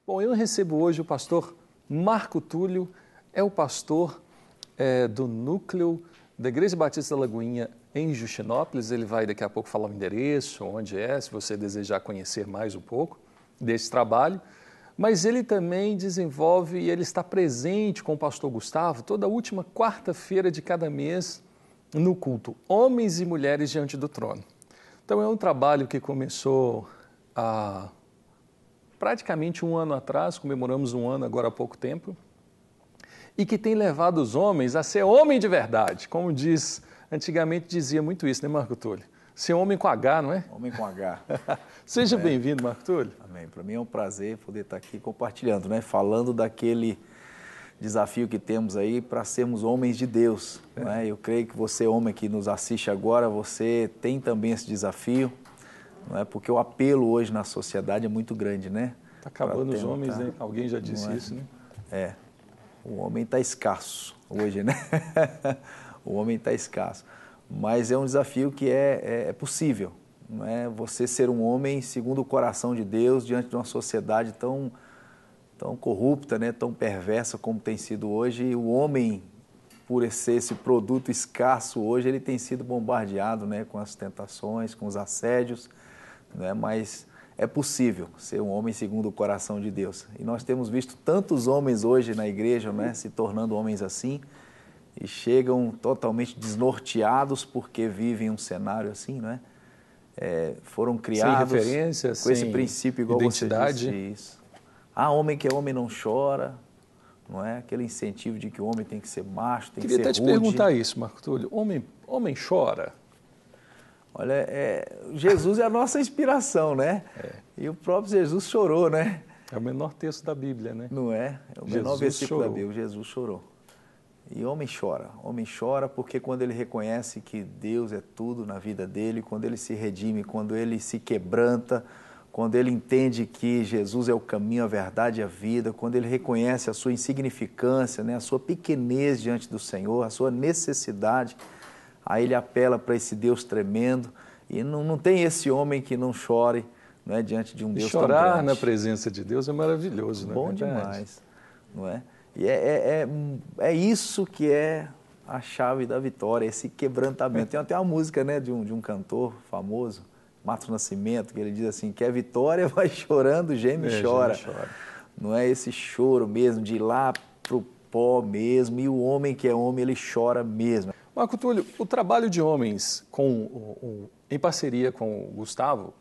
Bom, eu recebo hoje o pastor Marco Túlio, é o pastor do núcleo da Igreja Batista da Lagoinha em Justinópolis. Ele vai daqui a pouco falar o endereço, onde é, se você desejar conhecer mais um pouco desse trabalho. Mas ele também desenvolve e ele está presente com o pastor Gustavo toda a última quarta-feira de cada mês no culto Homens e Mulheres Diante do Trono. Então é um trabalho que começou há praticamente um ano atrás, comemoramos um ano agora há pouco tempo, e que tem levado os homens a ser homem de verdade, como diz, antigamente dizia muito isso, né, Marco Túlio? Ser homem com H, não é? Homem com H. Seja bem-vindo, Marco Túlio. Amém. Para mim é um prazer poder estar aqui compartilhando, né? Falando daquele desafio que temos aí para sermos homens de Deus. Né? Eu creio que você, homem que nos assiste agora, você tem também esse desafio, não é? Porque o apelo hoje na sociedade é muito grande, né? Está acabando os homens, né? Alguém já disse isso, né? É. O homem está escasso hoje, né? O homem está escasso. Mas é um desafio que é possível, não é? Você ser um homem segundo o coração de Deus diante de uma sociedade tão corrupta, né? Tão perversa como tem sido hoje. E o homem, por ser esse produto escasso hoje, ele tem sido bombardeado, né? Com as tentações, com os assédios, né? Mas é possível ser um homem segundo o coração de Deus. E nós temos visto tantos homens hoje na igreja, né? Se tornando homens assim, e chegam totalmente desnorteados porque vivem um cenário assim, não é? Foram criados sem referência, com esse princípio igual identidade. Você disse. Isso. Homem que é homem não chora, não é? Aquele incentivo de que o homem tem que ser macho, tem que ser rude. Queria até te perguntar isso, Marco Túlio. Homem chora? Olha, Jesus é a nossa inspiração, né? E o próprio Jesus chorou, né? É o menor texto da Bíblia, né? Não é? É o menor versículo da Bíblia. Jesus chorou. E homem chora porque quando ele reconhece que Deus é tudo na vida dele, quando ele se redime, quando ele se quebranta, quando ele entende que Jesus é o caminho, a verdade e a vida, quando ele reconhece a sua insignificância, né, a sua pequenez diante do Senhor, a sua necessidade, aí ele apela para esse Deus tremendo e não tem esse homem que não chore, né, diante de um Deus tão grande. Chorar na presença de Deus é maravilhoso, não é bom verdade? Demais, não é? E é isso que é a chave da vitória, esse quebrantamento. Tem até uma música, né, de um cantor famoso, Mato Nascimento, que ele diz assim, que a vitória vai chorando, geme e chora. Não é esse choro mesmo, de ir lá pro pó mesmo, e o homem que é homem, ele chora mesmo. Marco Túlio, o trabalho de homens em parceria com o Gustavo,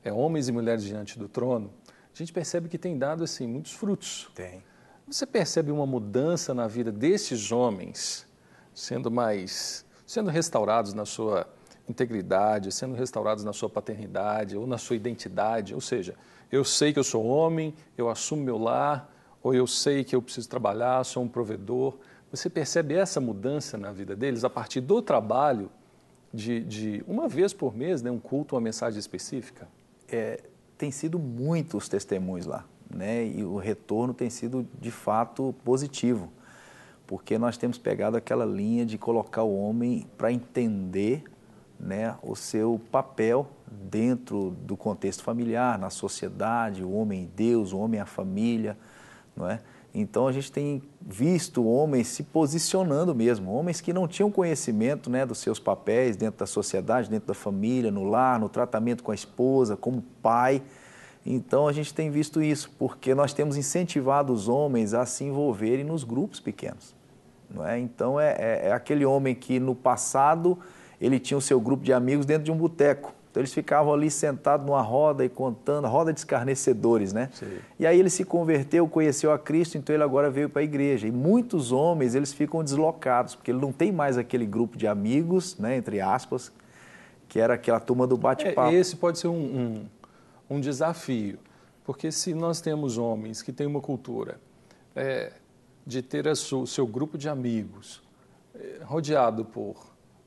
Homens e Mulheres Diante do Trono, a gente percebe que tem dado assim, muitos frutos. Tem. Você percebe uma mudança na vida desses homens, sendo restaurados na sua integridade, sendo restaurados na sua paternidade ou na sua identidade? Ou seja, eu sei que eu sou homem, eu assumo meu lar, ou eu sei que eu preciso trabalhar, sou um provedor. Você percebe essa mudança na vida deles a partir do trabalho de uma vez por mês, né, um culto, uma mensagem específica? Tem sido muitos testemunhos lá. Né? E o retorno tem sido, de fato, positivo, porque nós temos pegado aquela linha de colocar o homem para entender, né, o seu papel dentro do contexto familiar, na sociedade, o homem em Deus, o homem à família, não é? Então a gente tem visto homens se posicionando mesmo, homens que não tinham conhecimento, né, dos seus papéis dentro da sociedade, dentro da família, no lar, no tratamento com a esposa, como pai. Então, a gente tem visto isso, porque nós temos incentivado os homens a se envolverem nos grupos pequenos. Não é? Então, é aquele homem que no passado ele tinha o seu grupo de amigos dentro de um boteco. Então, eles ficavam ali sentados numa roda e contando, roda de escarnecedores, né? Sim. E aí ele se converteu, conheceu a Cristo, então ele agora veio para a igreja. E muitos homens, eles ficam deslocados, porque ele não tem mais aquele grupo de amigos, né, entre aspas, que era aquela turma do bate-papo. Esse pode ser um desafio, porque se nós temos homens que têm uma cultura de ter o seu grupo de amigos rodeado por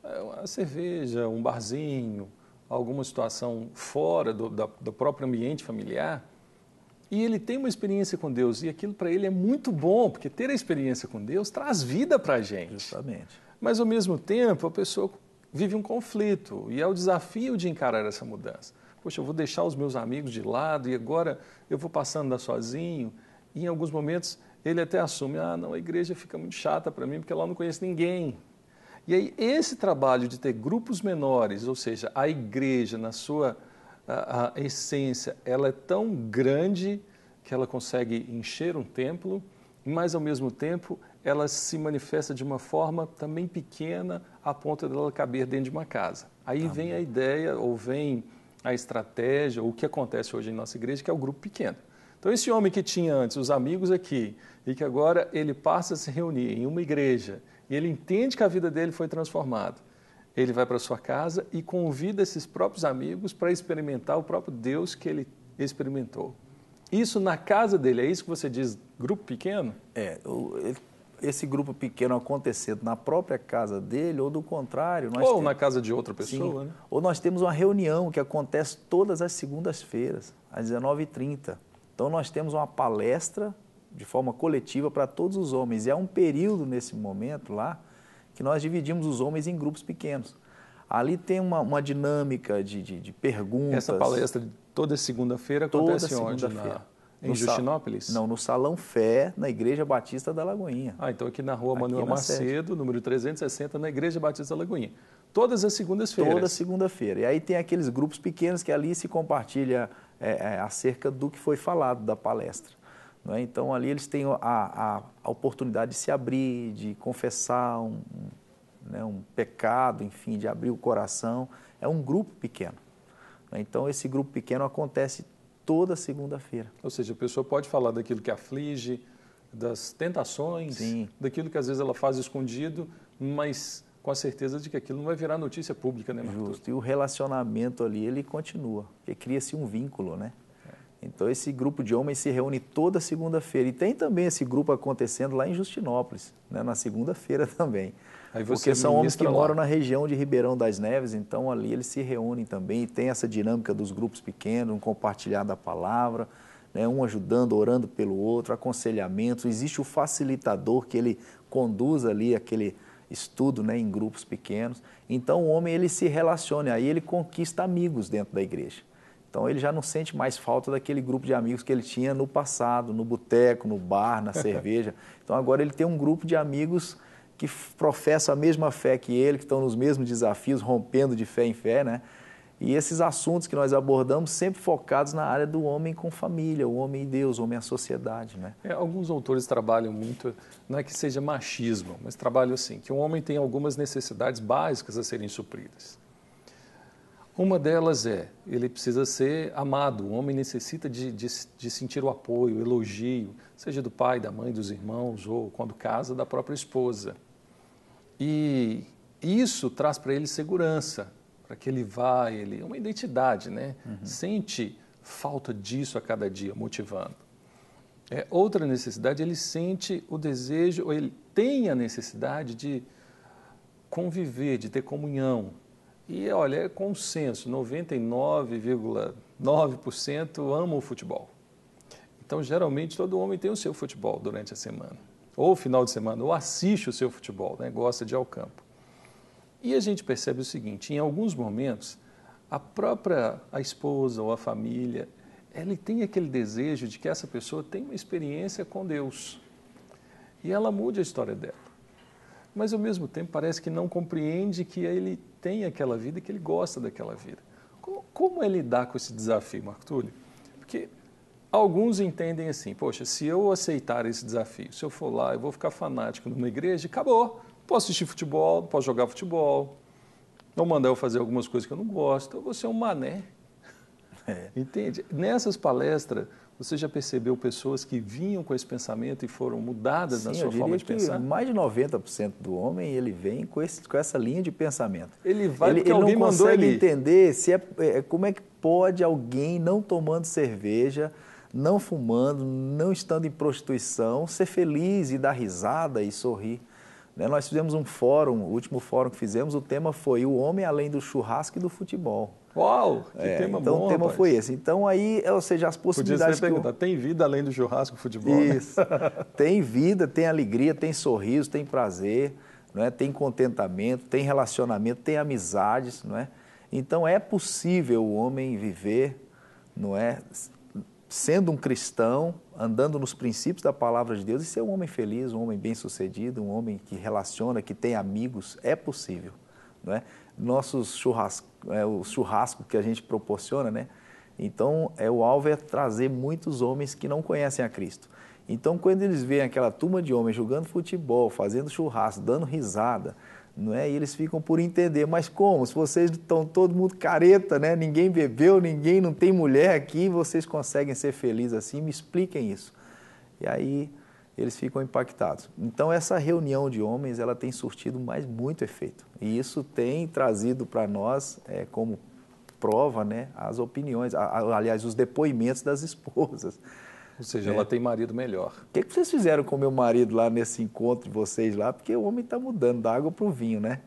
uma cerveja, um barzinho, alguma situação fora do próprio ambiente familiar, e ele tem uma experiência com Deus, e aquilo para ele é muito bom, porque ter a experiência com Deus traz vida para a gente. Justamente. Mas, ao mesmo tempo, a pessoa vive um conflito, e é o desafio de encarar essa mudança. poxa, eu vou deixar os meus amigos de lado e agora eu vou passar a andar sozinho. E em alguns momentos ele até assume, não, a igreja fica muito chata para mim porque lá eu não conheço ninguém. E aí esse trabalho de ter grupos menores, ou seja, a igreja na sua a essência, ela é tão grande que ela consegue encher um templo, mas ao mesmo tempo ela se manifesta de uma forma também pequena a ponto dela caber dentro de uma casa. Aí vem a ideia, ou vem a estratégia, ou o que acontece hoje em nossa igreja, que é o grupo pequeno. Então esse homem que tinha antes os amigos aqui, e que agora ele passa a se reunir em uma igreja, e ele entende que a vida dele foi transformada, ele vai para a sua casa e convida esses próprios amigos para experimentar o próprio Deus que ele experimentou. Isso na casa dele, é isso que você diz, grupo pequeno? Esse grupo pequeno acontecendo na própria casa dele, ou do contrário... Ou na casa de outra pessoa, né? Ou nós temos uma reunião que acontece todas as segundas-feiras, às 19h30. Então nós temos uma palestra de forma coletiva para todos os homens. E há um período nesse momento lá que nós dividimos os homens em grupos pequenos. Ali tem uma dinâmica de perguntas. Essa palestra toda segunda-feira acontece onde? Em Justinópolis? Não, no Salão Fé, na Igreja Batista da Lagoinha. Então aqui na rua Manuel Macedo, número 360, na Igreja Batista da Lagoinha. Todas as segundas-feiras? Toda segunda-feira. E aí tem aqueles grupos pequenos que ali se compartilha acerca do que foi falado da palestra. Não é? Então ali eles têm a oportunidade de se abrir, de confessar um pecado, enfim, de abrir o coração. É um grupo pequeno. Então esse grupo pequeno acontece toda segunda-feira. Ou seja, a pessoa pode falar daquilo que aflige, das tentações, Sim, daquilo que às vezes ela faz escondido, mas com a certeza de que aquilo não vai virar notícia pública, né, Marco? Justo. E o relacionamento ali, ele continua, porque cria-se um vínculo, né? Então esse grupo de homens se reúne toda segunda-feira. E tem também esse grupo acontecendo lá em Justinópolis, né? Na segunda-feira também. Porque são homens que moram na região de Ribeirão das Neves, então ali eles se reúnem também. E tem essa dinâmica dos grupos pequenos, um compartilhar da palavra, né? Um ajudando, orando pelo outro, aconselhamento. Existe o facilitador que ele conduz ali aquele estudo, né, em grupos pequenos. Então o homem ele se relaciona, aí ele conquista amigos dentro da igreja. Então ele já não sente mais falta daquele grupo de amigos que ele tinha no passado, no boteco, no bar, na cerveja. Então agora ele tem um grupo de amigos que professam a mesma fé que ele, que estão nos mesmos desafios, rompendo de fé em fé, né? E esses assuntos que nós abordamos sempre focados na área do homem com família, o homem e Deus, o homem e a sociedade, né? Alguns autores trabalham muito, não é que seja machismo, mas trabalham assim, que o homem tem algumas necessidades básicas a serem supridas. Uma delas ele precisa ser amado, o homem necessita de sentir o apoio, o elogio, seja do pai, da mãe, dos irmãos, ou quando casa, da própria esposa. E isso traz para ele segurança, para que ele vá, uma identidade, né? Sente falta disso a cada dia, motivando. Outra necessidade, ele sente o desejo, ou ele tem a necessidade de conviver, de ter comunhão. E, olha, é consenso, 99,9% amam o futebol. Então, geralmente, todo homem tem o seu futebol durante a semana, ou final de semana, ou assiste o seu futebol, né? Gosta de ir ao campo. E a gente percebe o seguinte, em alguns momentos, a esposa ou a família, ela tem aquele desejo de que essa pessoa tenha uma experiência com Deus. E ela mude a história dela. Mas, ao mesmo tempo, parece que não compreende que ele tem aquela vida e que ele gosta daquela vida. Como é lidar com esse desafio, Marco Túlio? Porque alguns entendem assim, poxa, se eu aceitar esse desafio, se eu for lá, eu vou ficar fanático numa igreja, acabou. Posso assistir futebol, posso jogar futebol, ou mandar eu fazer algumas coisas que eu não gosto, eu vou ser um mané. Entende? Nessas palestras, você já percebeu pessoas que vinham com esse pensamento e foram mudadas na sua forma de pensar? Mais de 90% do homem ele vem com essa linha de pensamento. Ele vai porque alguém mandou ele. Ele não consegue entender como é que pode alguém não tomando cerveja, não fumando, não estando em prostituição, ser feliz e dar risada e sorrir. Nós fizemos um fórum, o último fórum que fizemos, o tema foi o homem além do churrasco e do futebol. Uau, que tema então, bom, o tema rapaz. Foi esse. Então, aí, ou seja, as possibilidades... Podia ser perguntar, tem vida além do churrasco e futebol? Isso. Tem vida, tem alegria, tem sorriso, tem prazer, não é? Tem contentamento, tem relacionamento, tem amizades, não é? Então é possível o homem viver, não é, sendo um cristão, andando nos princípios da palavra de Deus e ser um homem feliz, um homem bem-sucedido, um homem que relaciona, que tem amigos, é possível, não é? Nossos o churrasco que a gente proporciona, né? Então, o alvo é trazer muitos homens que não conhecem a Cristo. Então, quando eles veem aquela turma de homens jogando futebol, fazendo churrasco, dando risada, não é? E eles ficam por entender, mas como? Se vocês estão todo mundo careta, né? Ninguém bebeu, ninguém não tem mulher aqui, vocês conseguem ser felizes assim? Me expliquem isso. E aí eles ficam impactados. Então, essa reunião de homens, ela tem surtido muito efeito. E isso tem trazido para nós, como prova, né, as opiniões, aliás, os depoimentos das esposas. Ou seja, ela tem marido melhor. O que vocês fizeram com o meu marido lá nesse encontro de vocês lá? Porque o homem está mudando da água para o vinho, né?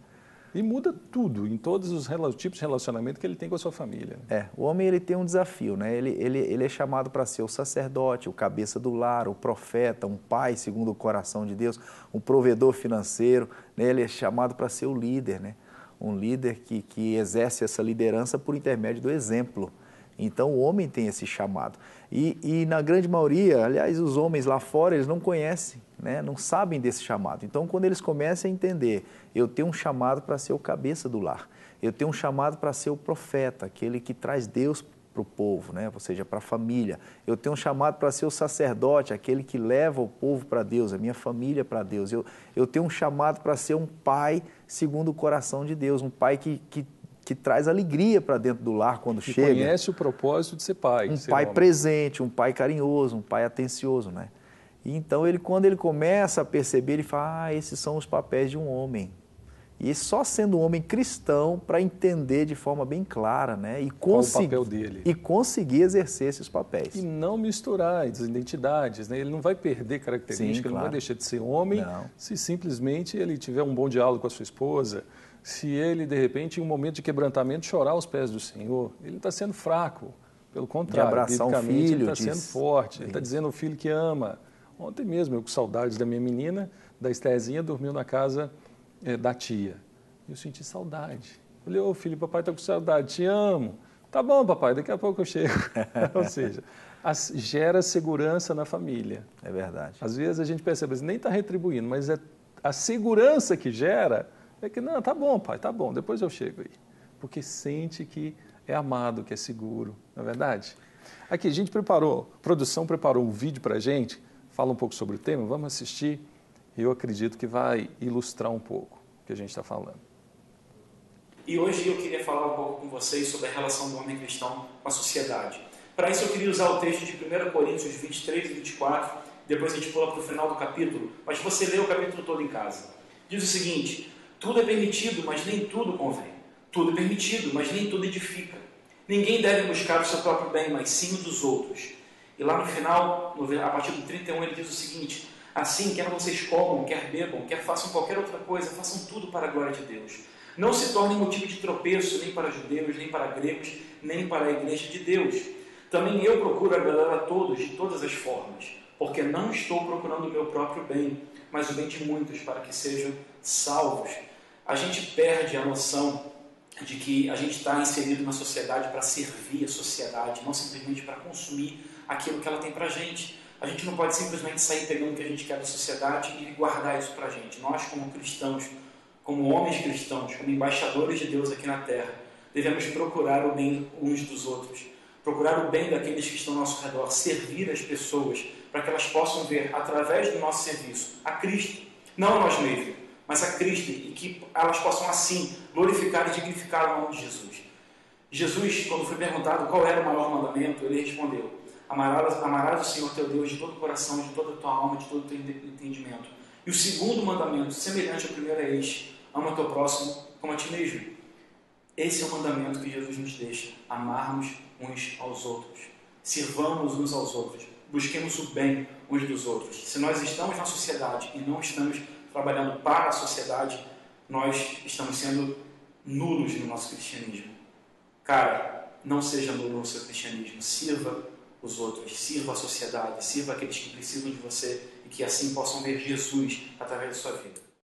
E muda tudo, em todos os tipos de relacionamento que ele tem com a sua família. O homem ele tem um desafio, né? Ele é chamado para ser o sacerdote, o cabeça do lar, o profeta, um pai segundo o coração de Deus, um provedor financeiro, né? Ele é chamado para ser o líder, né? Um líder que exerce essa liderança por intermédio do exemplo. Então, o homem tem esse chamado. E na grande maioria, aliás, os homens lá fora, eles não conhecem, né? Não sabem desse chamado. Então, quando eles começam a entender, eu tenho um chamado para ser o cabeça do lar, eu tenho um chamado para ser o profeta, aquele que traz Deus para o povo, né? Ou seja, para a família. Eu tenho um chamado para ser o sacerdote, aquele que leva o povo para Deus, a minha família para Deus. Eu tenho um chamado para ser um pai segundo o coração de Deus, um pai que traz alegria para dentro do lar quando chega. E conhece o propósito de ser pai. Um pai presente, um pai carinhoso, um pai atencioso, né? E então, quando ele começa a perceber, ele fala, esses são os papéis de um homem. E só sendo um homem cristão para entender de forma bem clara, né? Qual o papel dele. E conseguir exercer esses papéis. E não misturar as identidades, né? Ele não vai perder características, ele não vai deixar de ser homem se simplesmente ele tiver um bom diálogo com a sua esposa, se ele, de repente, em um momento de quebrantamento, chorar aos pés do Senhor. Ele está sendo fraco, pelo contrário. De abraçar um filho. Ele está sendo forte, ele está dizendo ao filho que ama. Ontem mesmo, eu com saudades da minha menina, da Estezinha, dormiu na casa da tia. Eu senti saudade. Falei, ô filho, papai está com saudade, te amo. Tá bom, papai, daqui a pouco eu chego. Ou seja, gera segurança na família. É verdade. Às vezes a gente percebe, nem está retribuindo, mas a segurança que gera é que, não, tá bom, pai, tá bom, depois eu chego aí. Porque sente que é amado, que é seguro, não é verdade? Aqui, a produção preparou um vídeo para a gente, fala um pouco sobre o tema, vamos assistir, e eu acredito que vai ilustrar um pouco o que a gente está falando. E hoje eu queria falar um pouco com vocês sobre a relação do homem cristão com a sociedade. Para isso eu queria usar o texto de 1 Coríntios 23 e 24, depois a gente pula para o final do capítulo, mas você lê o capítulo todo em casa. Diz o seguinte: tudo é permitido, mas nem tudo convém. Tudo é permitido, mas nem tudo edifica. Ninguém deve buscar o seu próprio bem, mas sim o dos outros. E lá no final, a partir do 31, ele diz o seguinte: assim, quer vocês comam, quer bebam, quer façam qualquer outra coisa, façam tudo para a glória de Deus. Não se tornem motivo de tropeço, nem para judeus, nem para gregos, nem para a igreja de Deus. Também eu procuro agradar a todos, de todas as formas, porque não estou procurando o meu próprio bem, mas o bem de muitos, para que sejam salvos. A gente perde a noção de que a gente está inserido na sociedade para servir a sociedade, não simplesmente para consumir aquilo que ela tem para a gente. A gente não pode simplesmente sair pegando o que a gente quer da sociedade e guardar isso para a gente. Nós, como cristãos, como homens cristãos, como embaixadores de Deus aqui na Terra, devemos procurar o bem uns dos outros, procurar o bem daqueles que estão ao nosso redor, servir as pessoas, para que elas possam ver, através do nosso serviço, a Cristo, não a nós mesmos, mas a Cristo, e que elas possam assim glorificar e dignificar o nome de Jesus. Jesus, quando foi perguntado qual era o maior mandamento, ele respondeu: amarás o Senhor teu Deus de todo o coração, de toda a tua alma, de todo o teu entendimento. E o segundo mandamento, semelhante ao primeiro, é este: ama o teu próximo como a ti mesmo. Esse é o mandamento que Jesus nos deixa: amarmos uns aos outros, sirvamos uns aos outros, busquemos o bem uns dos outros. Se nós estamos na sociedade e não estamos trabalhando para a sociedade, nós estamos sendo nulos no nosso cristianismo. Cara, não seja nulo no seu cristianismo, sirva os outros, sirva a sociedade, sirva aqueles que precisam de você e que assim possam ver Jesus através da sua vida.